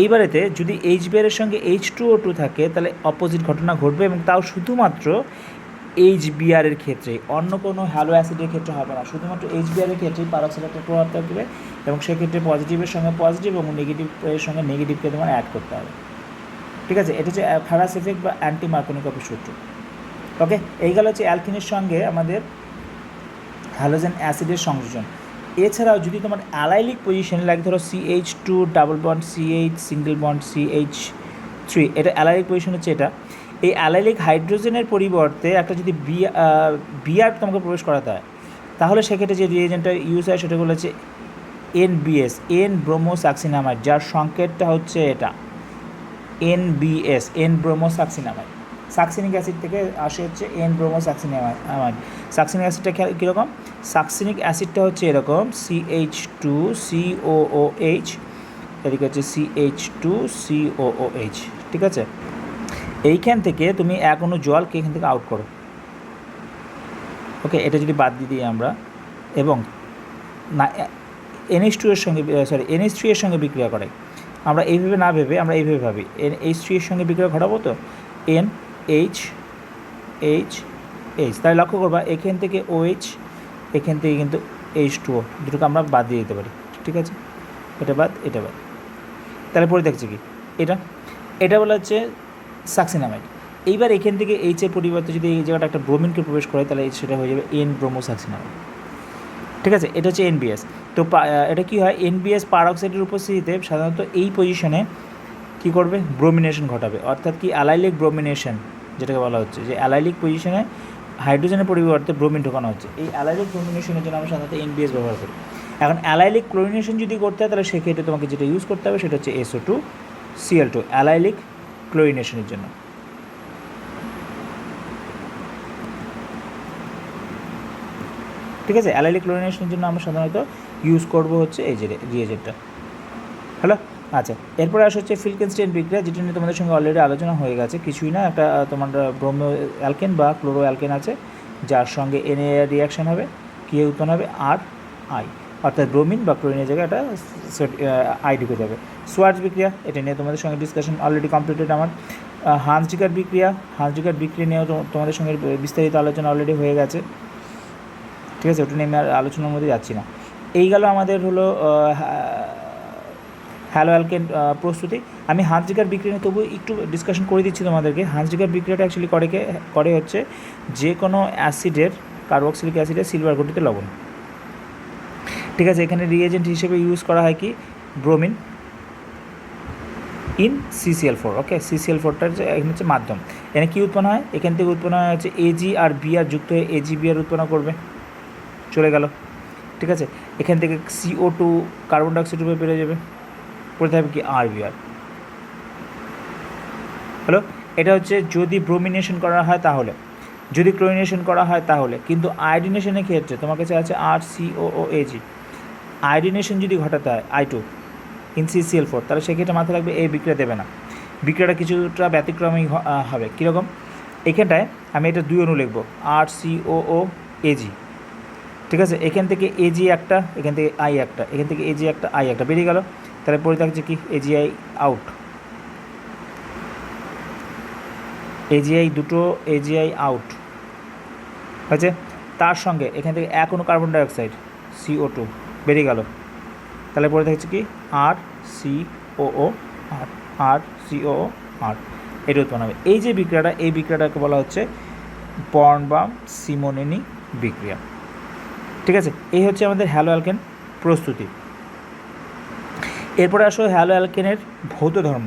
এইবারেতে যদি এইচ বিআরের সঙ্গে H2O2 থাকে, তাহলে অপোজিট ঘটনা ঘটবে, এবং তাও শুধুমাত্র এইচ বিআরের ক্ষেত্রে, অন্য কোনো হ্যালো অ্যাসিডের ক্ষেত্রে হবে না। শুধুমাত্র এইচ বিআরের ক্ষেত্রেই পারক্সাইড একটা প্রভাব থাকবে, এবং সেক্ষেত্রে পজিটিভের সঙ্গে পজিটিভ এবং নেগেটিভের সঙ্গে নেগেটিভকে তোমার অ্যাড করতে হবে। ঠিক আছে, এটা হচ্ছে ফারাস এফেক্ট বা অ্যান্টি মার্কনি-কফি সূত্র। ওকে, এই গেল হচ্ছে অ্যালকিনের সঙ্গে আমাদের হ্যালোজেন অ্যাসিডের সংযোজন। এছাড়াও যদি তোমার অ্যালাইলিক পজিশন লাগে, ধরো CH2 double bond CH single bond CH3, এটা অ্যালাইলিক পজিশন হচ্ছে এটা। এই অ্যালাইলিক হাইড্রোজেনের পরিবর্তে একটা যদি বিআর তোমাকে প্রবেশ করাতে হয়, তাহলে সেক্ষেত্রে যে রিয়েজেন্টটা ইউজ হয় সেটা হচ্ছে NBS, এন ব্রোমোসাক্সিনামাইড, যার সংকেতটা হচ্ছে এটা NBS, এন ব্রোমোসাক্সিনামাইড। সাকসিনিক অ্যাসিড থেকে আসে হচ্ছে এন ব্রোমোসাক্সিনামাইড। সাকসিনিক অ্যাসিডটা কীরকম, সাকসিনিক অ্যাসিডটা হচ্ছে এরকম CH2COOH, এদিকে হচ্ছে CH2COOH। ঠিক আছে, এইখান থেকে তুমি এক অণু জলকে এখান থেকে আউট করো। ওকে, এটা যদি বাদ দিয়ে দিই আমরা, এবং না NH2 এর সঙ্গে NH3 এর সঙ্গে বিক্রিয়া করাই, আমরা এইভাবে না ভেবে আমরা এইভাবে ভাবি, NH3 এর সঙ্গে বিক্রিয়া ঘটাবো, তো NH, তাই লক্ষ্য করবা এখান থেকে OH, এখান থেকে কিন্তু H2O, দুটোকে আমরা বাদ দিয়ে দিতে পারি। ঠিক আছে, এটা বাদ, এটা বাদ, তাহলে পরে দেখছি কি এটা বলা হচ্ছে সাকসিনামাইড। এইবার এখান থেকে এইচের পরিবর্তে যদি এই জায়গাটা একটা ব্রোমিনকে প্রবেশ করে, তাহলে সেটা হয়ে যাবে এন ব্রোমোসাক্সিনামাইড। ঠিক আছে, এটা হচ্ছে NBS। তো এটা কী হয়, NBS পারক্সাইডের উপস্থিতিতে সাধারণত এই পজিশনে কী করবে, ব্রোমিনেশন ঘটাবে, অর্থাৎ কি অ্যালাইলিক ব্রোমিনেশন, যেটাকে বলা হচ্ছে যে অ্যালাইলিক পজিশনে হাইড্রোজেনের পরিবর্তে ব্রোমিন ঢোকানো হচ্ছে। এই অ্যালাইলিক ব্রোমিনেশনের জন্য আমরা সাধারণত NBS ব্যবহার করি। এখন অ্যালাইলিক ক্লোরিনেশন যদি করতে হয়, তাহলে সেক্ষেত্রে তোমাকে যেটা ইউজ করতে হবে সেটা হচ্ছে SO2Cl2, অ্যালাইলিক ক্লোরিনেশনের জন্য। ঠিক আছে, অ্যালাইলিক ক্লোরিনেশনের জন্য আমরা সাধারণত ইউজ করব হচ্ছে এই যে রিয়েজেন্টটা। হ্যালো, আচ্ছা, এরপরে আসা হচ্ছে ফিলকেনস্টাইন বিক্রিয়া, যেটা নিয়ে তোমাদের সঙ্গে অলরেডি আলোচনা হয়ে গেছে। কিছুই না, একটা তোমার ব্রোমো অ্যালকেন বা ক্লোরো অ্যালকেন আছে, যার সঙ্গে Na রিয়াকশান হবে, কী উৎপন্ন হবে, RI, অর্থাৎ ব্রোমিন বা ক্লোরিনের জায়গায় একটা আই ঢুকে যাবে। সোয়ার্জ বিক্রিয়া, এটা নিয়ে তোমাদের সঙ্গে ডিসকাশন অলরেডি কমপ্লিটেড আমার। হান্সডিকার বিক্রিয়া নিয়েও তোমাদের সঙ্গে বিস্তারিত আলোচনা অলরেডি হয়ে গেছে। ঠিক আছে, ওটা নিয়ে আমি আর আলোচনার মধ্যে যাচ্ছি না। এই গেল আমাদের হলো হ্যালো অ্যালকেন প্রস্তুতি। আমি হান্সডিকার বিক্রিয়া নিয়ে তবু একটু ডিসকাশন করে দিচ্ছি তোমাদেরকে। হান্সডিকার বিক্রিয়াটা অ্যাকচুয়ালি করে হচ্ছে যে কোনো অ্যাসিডের কার্বক্সিলিক অ্যাসিডের সিলভার ঘটিত লবণ। ঠিক আছে, এখানে রিএজেন্ট হিসেবে ইউজ করা হয় কি ব্রোমিন ইন CCl4। ওকে, CCl4টার এখানে হচ্ছে মাধ্যম। এখানে কী উৎপন্ন হয়? এখান থেকে উৎপন্ন হয় হচ্ছে Ag আর Br যুক্ত হয়ে AgBr উৎপন্ন করবে, চলে গেল। ঠিক আছে, এখান থেকে CO2 কার্বন ডাইঅক্সাইড রূপে বেড়ে যাবে, পড়ে থাকবে কি RBr। হ্যালো, এটা হচ্ছে যদি ব্রোমিনেশন করা হয় তাহলে, যদি ক্লোরিনেশন করা হয় তাহলে। কিন্তু আয়োডিনেশনের ক্ষেত্রে তোমার কাছে আছে RCOOAg। আয়োডিনেশন যদি ঘটাতে হয় I2 ইন CCl4, তাহলে সেক্ষেত্রে মাথায় রাখবে এই বিক্রিয়া দেবে না, বিক্রিয়াটা কিছুটা ব্যতিক্রমী হবে। কীরকম? এখানটায় আমি এটা 2 অণু লিখব, RCOOAg। ঠিক আছে, এখান থেকে Ag একটা, এখান থেকে I একটা, এখান থেকে Ag একটা, I একটা বেরিয়ে গেল, তাহলে পড়ে থাকছে কি AgI আউট। AgI দুটো AgI আউট হয়েছে। তার সঙ্গে এখান থেকে এক অণু কার্বন ডাইঅক্সাইড CO2 বেরিয়ে গেল, তাহলে পড়ে থাকছে কি RCOOR। এটা উৎপন্ন হবে। এই যে বিক্রিয়াটা, এই বিক্রিয়াটাকে বলা হচ্ছে বর্নবাম-সিমোনেনি বিক্রিয়া। ঠিক আছে, এই হচ্ছে আমাদের হ্যালো অ্যালকেন প্রস্তুতি। এরপরে আসো হ্যালো অ্যালকেনের ভৌত ধর্ম।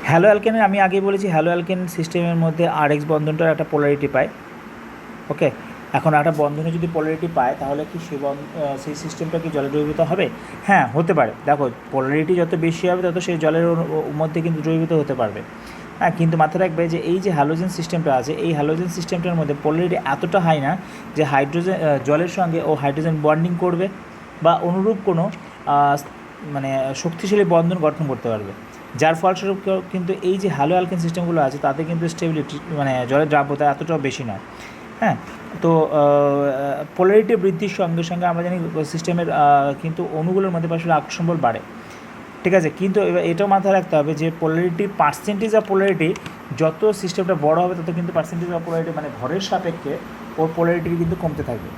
হ্যালো অ্যালকেনের আমি আগেই বলেছি, হ্যালো অ্যালকেন সিস্টেমের মধ্যে RX বন্ধনটার একটা পোলারিটি পায়। ওকে, এখন একটা বন্ধনে যদি পোলারিটি পায় তাহলে কি সেই সিস্টেমটা কি জলে দ্রবীভূত হবে? হ্যাঁ, হতে পারে। দেখো, পোলারিটি যত বেশি হবে তত সেই জলের মধ্যে কিন্তু দ্রবীভূত হতে পারবে। হ্যাঁ, কিন্তু মাথায় রাখবে যে এই যে হ্যালোজেন সিস্টেমটা আছে, এই হ্যালোজেন সিস্টেমটার মধ্যে পোলারিটি এতটা হাই না যে জলের সঙ্গে ও হাইড্রোজেন বন্ডিং করবে বা অনুরূপ কোনো মানে শক্তিশালী বন্ধন গঠন করতে পারবে। যার ফলস্বরূপ কিন্তু এই যে হ্যালো অ্যালকেন সিস্টেমগুলো আছে তাতে কিন্তু স্টেবিলিটি মানে জলের দ্রাব্যতা এতটাও বেশি নয়। হ্যাঁ, তো পোলারিটি বৃদ্ধির সঙ্গে সঙ্গে আমরা জানি সিস্টেমের কিন্তু অণুগুলোর মধ্যে আসলে আকর্ষণ বল বাড়ে। ঠিক আছে, কিন্তু এটাও মাথায় রাখতে হবে যে পোলারিটি পার্সেন্টেজ অফ পোলারিটি যত সিস্টেমটা বড় হবে তত কিন্তু পার্সেন্টেজ অফ পোলারিটি মানে ভরের সাপেক্ষে ওর পোলারিটি কিন্তু কমতে থাকবে।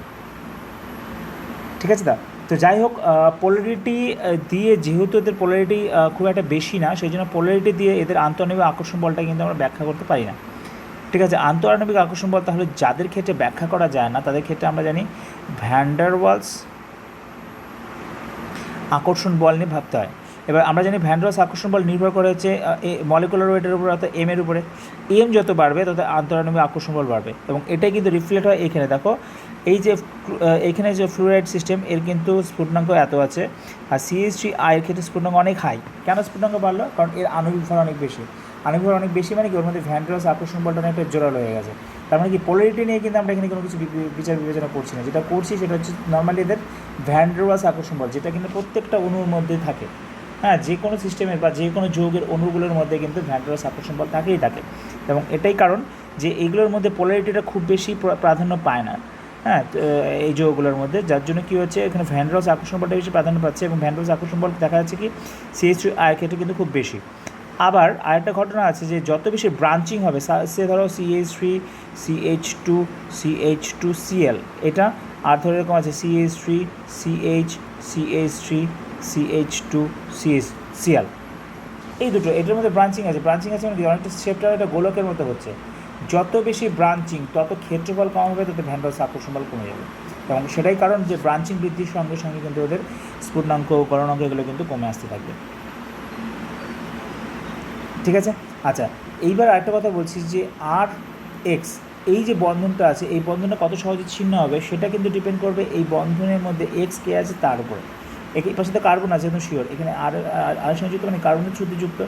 ঠিক আছে, তো যাই হোক, পোলারিটি দিয়ে যেহেতু এদের পোলারিটি খুব একটা বেশি না, সেই জন্য পোলারিটি দিয়ে এদের আন্তঃআণবিক আকর্ষণ বলটা কিন্তু আমরা ব্যাখ্যা করতে পারি না। ঠিক আছে, আন্তঃআণবিক আকর্ষণ বল তাহলে যাদের ক্ষেত্রে ব্যাখ্যা করা যায় না তাদের ক্ষেত্রে আমরা জানি ভ্যান ডার ওয়ালস আকর্ষণ বল নিয়ে ভাবতে হয়। এবার আমরা জানি ভ্যান ডার ওয়ালস আকর্ষণ বল নির্ভর করে হচ্ছে মলিকুলার ওয়েটের উপর, অর্থাৎ M এর উপরে। M যত বাড়বে তত আন্তঃআণবিক আকর্ষণ বল বাড়বে, এবং এটাই কিন্তু রিফ্লেক্ট হয় এখানে। দেখো, এই যে এইখানে যে ফ্লুরাইড সিস্টেম, এর কিন্তু স্ফুটনাঙ্ক এত আছে, আর CH3I এর ক্ষেত্রে স্ফুটনাঙ্ক অনেক হাই। কেন স্ফুটনাঙ্ক বাড়লো? কারণ এর আণবিক ভর অনেক বেশি। আণবিক ভর অনেক বেশি মানে কি ওর মধ্যে ভ্যান ডার ওয়ালস আকর্ষণ বলটা অনেকটা জোরালো হয়ে গেছে। তার মানে কি পোলারিটি নিয়ে কিন্তু আমরা এখানে কোনো কিছু বিচার বিবেচনা করছি না। যেটা করছি সেটা হচ্ছে নর্মালি এদের ভ্যান ডার ওয়ালস আকর্ষণ বল, যেটা কিন্তু প্রত্যেকটা অণুর মধ্যে থাকে। হ্যাঁ, যে কোনো সিস্টেমের বা যে কোনো যৌগের অণুগুলোর মধ্যে কিন্তু ভ্যান ডার ওয়ালস আকর্ষণ বল থাকেই থাকে, এবং এটাই কারণ যে এইগুলোর মধ্যে পোলারিটিটা খুব বেশি প্রাধান্য পায় না। হ্যাঁ, এই যৌগগুলোর মধ্যে, যার জন্য কী হচ্ছে এখানে ভ্যান ডার ওয়ালস আকর্ষণ বলটা বেশি প্রাধান্য পাচ্ছে, এবং ভ্যান ডার ওয়ালস আকর্ষণ বল দেখা যাচ্ছে কি CH3I এর ক্ষেত্রে কিন্তু খুব বেশি। আবার আরেকটা ঘটনা আছে যে যত বেশি ব্রাঞ্চিং হবে, সে ধরো CH3 CH2 CH2Cl, এটা আর ধরো এরকম আছে CH3 CH CH3 CH2 CL, এই দুটো, এটার মধ্যে ব্রাঞ্চিং আছে মানে কি অনেকটা শেপটা একটা গোলকের মতো হচ্ছে। যত বেশি ব্রাঞ্চিং তত ক্ষেত্রফল কম হবে, তত ভ্যান ডার ওয়ালস আকর্ষণ বল কমে যাবে, এবং সেটাই কারণ যে ব্রাঞ্চিং বৃদ্ধির সঙ্গে সঙ্গে কিন্তু ওদের স্ফুটনাঙ্ক গলনাঙ্ক এগুলো কিন্তু কমে আসতে থাকবে। ঠিক আছে, আচ্ছা, এইবার আরেকটা কথা বলছি যে RX এই যে বন্ধনটা আছে, এই বন্ধনটা কত সহজে ছিন্ন হবে সেটা কিন্তু ডিপেন্ড করবে এই বন্ধনের মধ্যে X কে আছে তার উপরে। এই পাশে তো কার্বন আছে, একদম শিওর, এখানে আর সঙ্গে যুক্ত মানে কার্বনের শ্রুতিযুক্ত।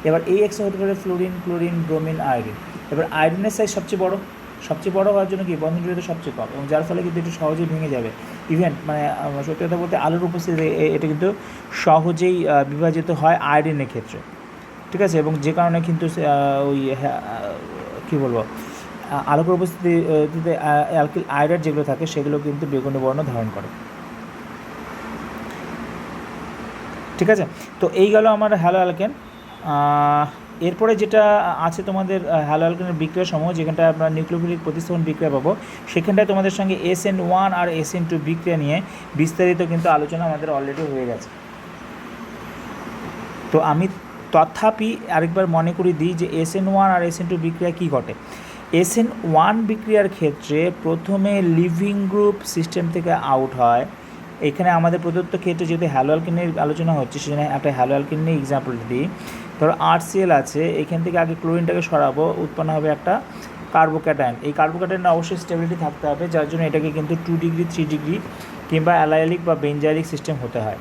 এবার এই X হতে পারে ফ্লোরিন, ক্লোরিন, ব্রোমিন, আয়োডিন। এবার আয়োডিনের সাইজ সবচেয়ে বড় হওয়ার জন্য কি বন্ধন জড়িত সবচেয়ে কম, এবং যার ফলে কিন্তু একটু সহজেই ভেঙে যাবে। ইভেন মানে সত্যি কথা বলতে আলোর উপস্থিতিতে এটা কিন্তু সহজেই বিভাজিত হয় আয়োডিনের ক্ষেত্রে। ঠিক আছে, এবং যে কারণে কিন্তু ওই কী বলবো, আলোকের উপস্থিতিতে অ্যালকিল আয়োডাইড যেগুলো থাকে সেগুলো কিন্তু বেগুনি বর্ণ ধারণ করে। ঠিক আছে, তো এই গেল আমার হ্যালো অ্যালকেন। এরপরে যেটা আছে তোমাদের হ্যালো অ্যালকেনের বিক্রিয়া সমূহ, যেখানটা আমরা নিউক্লিওফিলিক প্রতিস্থাপন বিক্রিয়া পাবো, সেখানটায় তোমাদের সঙ্গে SN1 আর SN2 বিক্রিয়া নিয়ে বিস্তারিত কিন্তু আলোচনা আমাদের অলরেডি হয়ে গেছে। তো আমি তথাপি আরেকবার মনে করিয়ে দিই যে SN1 আর SN2 বিক্রিয়া কী ঘটে। SN1 বিক্রিয়ার ক্ষেত্রে প্রথমে লিভিং গ্রুপ সিস্টেম থেকে আউট হয়। এখানে আমাদের প্রদত্ত ক্ষেত্রে যেহেতু হ্যালো অ্যালকেনের আলোচনা হচ্ছে, সেখানে একটা হ্যালো অ্যালকেন নিয়ে এক্সাম্পলটা দিই। ধরো RCl আছে, এখান থেকে আগে ক্লোরিনটাকে সরাবো, উৎপন্ন হবে একটা কার্বোক্যাটায়ন। এই কার্বোক্যাটায়নে অবশ্যই স্টেবিলিটি থাকতে হবে, যার জন্য এটাকে কিন্তু 2 ডিগ্রি 3 ডিগ্রি কিংবা অ্যালাইলিক বা বেঞ্জাইলিক সিস্টেম হতে হয়।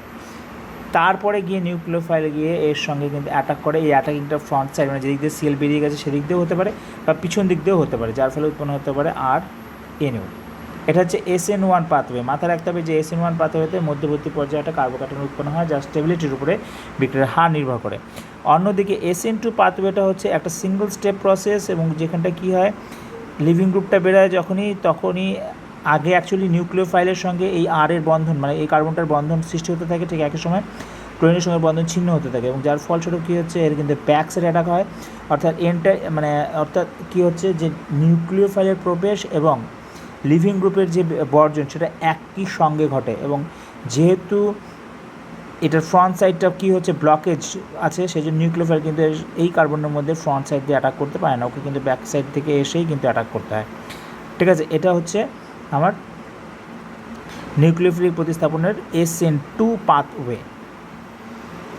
তারপরে গিয়ে নিউক্লিওফাইল গিয়ে এর সঙ্গে কিন্তু অ্যাটাক করে। এই অ্যাটাকিংটা ফ্রন্ট সাইড, মানে যেদিক দিয়ে সিএল বেরিয়ে গেছে সেদিক দিয়েও হতে পারে বা পিছন দিক দিয়েও হতে পারে, যার ফলে উৎপন্ন হতে পারে RNO। এটা হচ্ছে SN1 পাথওয়ে। মাথায় রাখতে হবে যে SN1 পাথওয়েতে মধ্যবর্তী পর্যায়ে একটা কার্বোক্যাটায়ন উৎপন্ন হয়, যার স্টেবিলিটির উপরে বিক্রিয়ার হার নির্ভর করে। অন্যদিকে SN2 পাথওয়েটা হচ্ছে একটা সিঙ্গল স্টেপ প্রসেস, এবং যেখানটা কী হয়, লিভিং গ্রুপটা বেরোয় তখনই আগে অ্যাকচুয়ালি নিউক্লিওফাইলের সঙ্গে এই এর বন্ধন, মানে এই কার্বনটার বন্ধন সৃষ্টি হতে থাকে, ঠিক একই সময় ক্লোরিনের সঙ্গে বন্ধন ছিন্ন হতে থাকে, এবং যার ফলস্বরূপ কী হচ্ছে, এর কিন্তু ব্যাকসাইড অ্যাটাক হয়। অর্থাৎ কী হচ্ছে যে নিউক্লিওফাইলের প্রবেশ এবং লিভিং গ্রুপের যে বর্জন সেটা একই সঙ্গে ঘটে, এবং যেহেতু এটার ফ্রন্ট সাইডটা কী হচ্ছে ব্লকেজ আছে, সেই জন্য নিউক্লিওফাইল কিন্তু এই কার্বনের মধ্যে ফ্রন্ট সাইড দিয়ে অ্যাটাক করতে পারে না, ওকে কিন্তু ব্যাক সাইড থেকে এসেই কিন্তু অ্যাটাক করতে হয়। ঠিক আছে, এটা হচ্ছে আমার নিউক্লিওফিলিক প্রতিস্থাপনের SN2 পাথওয়ে।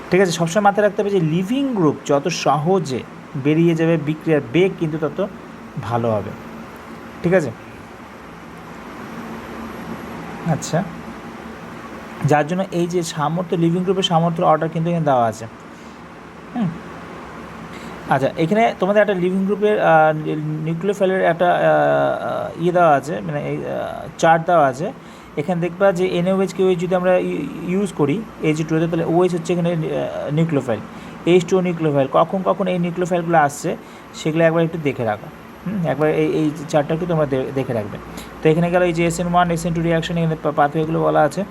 ঠিক আছে, সবসময় মাথায় রাখতে হবে যে লিভিং গ্রুপ যত সহজে বেরিয়ে যাবে, বিক্রিয়ার বেগ কিন্তু তত ভালো হবে। ঠিক আছে, আচ্ছা, যার জন্য এই যে সামর্থ্য, লিভিং গ্রুপের সামর্থ্য অর্ডার কিন্তু এখানে দেওয়া আছে। আচ্ছা, এখানে তোমাদের একটা লিভিং গ্রুপের নিউক্লিওফাইলের একটা দেওয়া আছে, মানে এই চার্ট দেওয়া আছে। এখানে দেখবা যে NaOH KOH যদি আমরা ইউজ করি Ag2, তাহলে OH হচ্ছে এখানে নিউক্লিওফাইল, H2O নিউক্লিওফাইল। কখন এই নিউক্লিওফাইলগুলো আসছে সেগুলো একবার একটু দেখে রাখো। একবার এই চার্টটা একটু তোমরা দেখে রাখবে। তো এখানে গেল এই যে SN1 SN2 রিয়াকশন, এখানে পাথওয়েগুলো বলা আছে,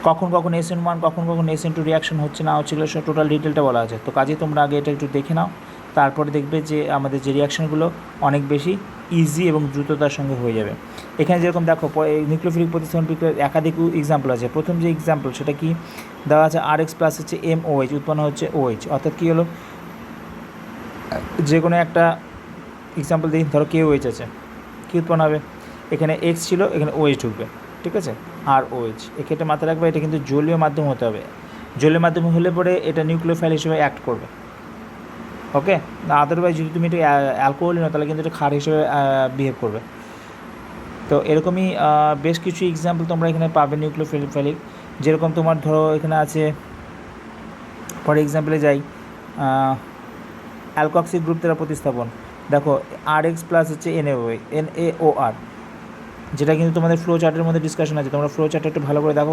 কখন SN1 কখন SN2 রিয়াকশন হচ্ছে না হচ্ছিল, সব টোটাল ডিটেলটা বলা আছে। তো কাজে তোমরা আগে এটা একটু দেখে নাও, তারপরে দেখবে যে আমাদের যে রিয়াকশনগুলো অনেক বেশি ইজি এবং দ্রুততার সঙ্গে হয়ে যাবে। এখানে যেরকম দেখো নিউক্লিওফিলিক প্রতিস্থাপন বিক্রিয়ার একাধিক এক্সাম্পল আছে। প্রথম যে এক্সাম্পল সেটা কি দেওয়া আছে, RX প্লাস হচ্ছে MOH, উৎপন্ন হচ্ছে OH। অর্থাৎ কী হলো, যে কোনো একটা এক্সাম্পল দিই, ধরো KOH আছে, কী উৎপন্ন হবে, এখানে X ছিল, এখানে OH ঢুকবে। ঠিক আছে, ROH। এক্ষেত্রে মাথায় রাখবে এটা কিন্তু জলীয় মাধ্যম হতে হবে। জলীয় মাধ্যম হলে পরে এটা নিউক্লিওফাইল হিসেবে অ্যাক্ট করবে। ওকে, আদারওয়াইজ যদি তুমি এটা অ্যালকোহল নাও, তাহলে কিন্তু এটা ক্ষার হিসেবে বিহেভ করবে। তো এরকমই বেশ কিছু এক্সাম্পল তোমরা এখানে পাবে নিউক্লিওফিলিক। যেরকম তোমার ধরো এখানে আছে, ফর এক্সাম্পলে যাই, অ্যালকক্সি গ্রুপ দ্বারা প্রতিস্থাপন। দেখো RX প্লাস হচ্ছে NaOR, যেটা কিন্তু তোমাদের ফ্লো চার্টের মধ্যে ডিসকাশন আছে। তোমরা ফ্লো চার্টটা একটু ভালো করে দেখো,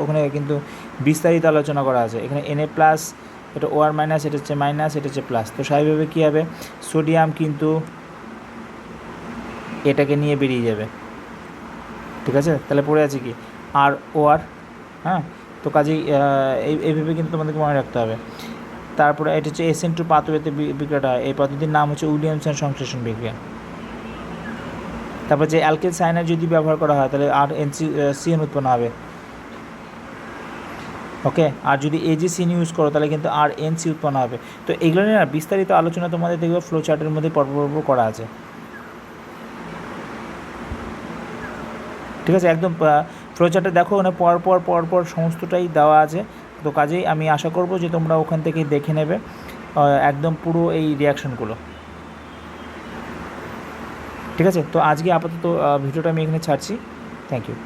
ওখানে কিন্তু বিস্তারিত আলোচনা করা আছে। এখানে Na প্লাস, এটা OR মাইনাস, এটা হচ্ছে মাইনাস, এটা হচ্ছে প্লাস। তো স্বাভাবিকভাবে কী হবে, সোডিয়াম কিন্তু এটাকে নিয়ে বেরিয়ে যাবে। ঠিক আছে, তাহলে পড়ে আছে কি ROR। হ্যাঁ, তো কাজেই এইভাবে কিন্তু তোমাদেরকে মনে রাখতে হবে। তারপরে এটা হচ্ছে SN2 পাথওয়েতে বিক্রিয়াটা হয়। এই পদ্ধতির নাম হচ্ছে উইলিয়ামসন সংশ্লেষণ বিক্রিয়া। তারপর যে অ্যালকেল সায়ানাইড যদি ব্যবহার করা হয়, তাহলে RNCN উৎপন্ন হবে। ওকে, আর যদি AgCN ইউজ করো, তাহলে কিন্তু RNC উৎপন্ন হবে। তো এগুলো নিয়ে না বিস্তারিত আলোচনা তোমাদের দেখবে ফ্লো চার্টের মধ্যে পর্ব করা আছে। ঠিক আছে, একদম ফ্লো চার্টে দেখো, ওখানে পর সমস্তটাই দেওয়া আছে। তো কাজেই আমি আশা করব যে তোমরা ওখান থেকেই দেখে নেবে একদম পুরো এই রিয়াকশনগুলো। ঠিক আছে, তো আজকে আপাতত ভিডিওটা আমি এখানে ছাড়ছি। Thank you.